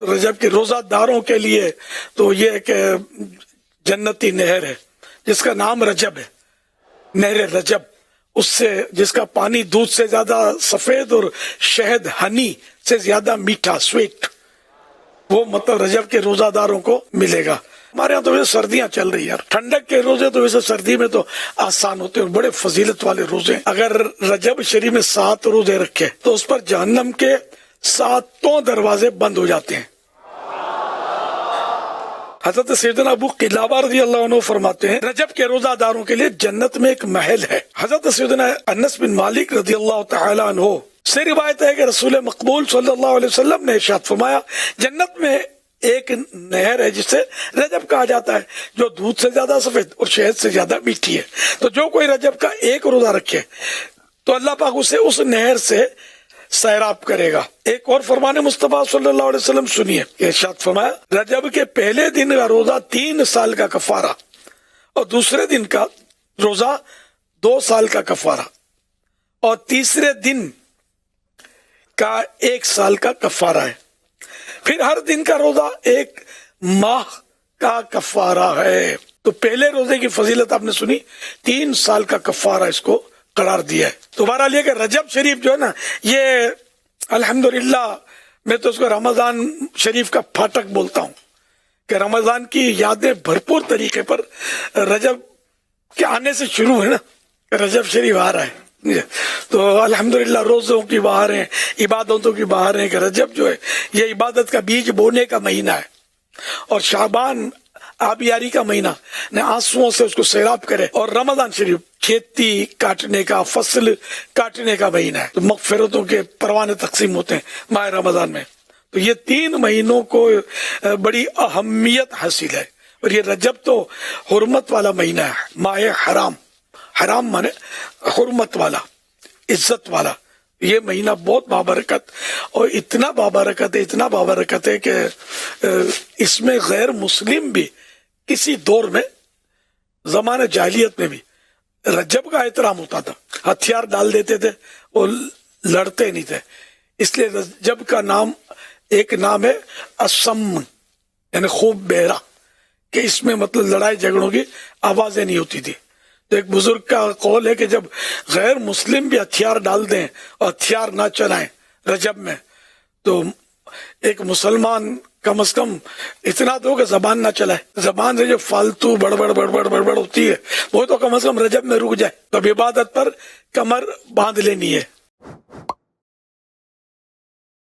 رجب کے روزہ داروں کے لیے تو یہ ایک جنتی نہر ہے جس کا نام رجب ہے، نہر رجب، اس سے جس کا پانی دودھ سے زیادہ سفید اور شہد ہنی سے زیادہ میٹھا سویٹ، وہ مطلب رجب کے روزہ داروں کو ملے گا۔ ہمارے یہاں تو ویسے سردیاں چل رہی ہیں، ٹھنڈک کے روزے تو ویسے سردی میں تو آسان ہوتے ہیں، بڑے فضیلت والے روزے۔ اگر رجب شریف میں 7 روزے رکھے تو اس پر جہنم کے 7 دروازے بند ہو جاتے ہیں۔ حضرت سیدنا ابو قلابہ رضی اللہ عنہ فرماتے ہیں رجب کے روزہ داروں کے لیے جنت میں ایک محل ہے۔ حضرت سیدنا انس بن مالک رضی اللہ تعالی عنہ سے روایت ہے کہ رسول مقبول صلی اللہ علیہ وسلم نے ارشاد فرمایا جنت میں ایک نہر ہے جسے رجب کہا جاتا ہے، جو دودھ سے زیادہ سفید اور شہد سے زیادہ میٹھی ہے۔ تو جو کوئی رجب کا ایک روزہ رکھے تو اللہ پاک اسے اس نہر سے سیراب کرے گا۔ ایک اور فرمان مصطفیٰ صلی اللہ علیہ وسلم سنیے، ارشاد فرمایا رجب کے پہلے دن کا روزہ 3 سال کا کفارہ اور دوسرے دن کا روزہ 2 سال کا کفارہ اور تیسرے دن کا 1 سال کا کفارہ ہے۔ پھر ہر دن کا روزہ 1 ماہ کا کفارہ ہے۔ تو پہلے روزے کی فضیلت آپ نے سنی، 3 سال کا کفارہ اس کو قرار دیا ہے۔ تو بہرحال یہ کہ رجب شریف جو ہے نا، یہ الحمدللہ میں تو اس کو رمضان شریف کا پھاٹک بولتا ہوں کہ رمضان کی یادیں بھرپور طریقے پر رجب کے آنے سے شروع ہے نا، رجب شریف آ رہا ہے تو الحمدللہ روزوں کی بہاریں، عبادتوں کی بہاریں، کہ رجب جو ہے یہ عبادت کا بیج بونے کا مہینہ ہے اور شعبان آبیاری کا مہینہ نے آنسوؤں سے اس کو سیراب کرے، اور رمضان شریف کھیتی کاٹنے کا، فصل کاٹنے کا مہینہ ہے۔ تو مغفرتوں کے پروانے تقسیم ہوتے ہیں ماہ رمضان میں۔ تو یہ 3 مہینوں کو بڑی اہمیت حاصل ہے، اور یہ رجب تو حرمت والا مہینہ ہے، ماہ حرام، حرام مانے حرمت والا، عزت والا۔ یہ مہینہ بہت بابرکت اور اتنا بابرکت ہے، اتنا بابرکت ہے کہ اس میں غیر مسلم بھی کسی دور میں زمانہ جاہلیت میں بھی رجب کا احترام ہوتا تھا، ہتھیار ڈال دیتے تھے اور لڑتے نہیں تھے۔ اس لیے رجب کا نام ایک نام ہے اسم، یعنی خوب بہرا، کہ اس میں مطلب لڑائی جھگڑوں کی آوازیں نہیں ہوتی تھی۔ تو ایک بزرگ کا قول ہے کہ جب غیر مسلم بھی ہتھیار ڈال دیں اور ہتھیار نہ چلائیں رجب میں، تو ایک مسلمان کم از کم اتنا تو کہ زبان نہ چلائے، زبان سے جو فالتو بڑبڑ بڑبڑ بڑبڑ ہوتی ہے وہ تو کم از کم رجب میں رک جائے۔ تو عبادت پر کمر باندھ لینی ہے۔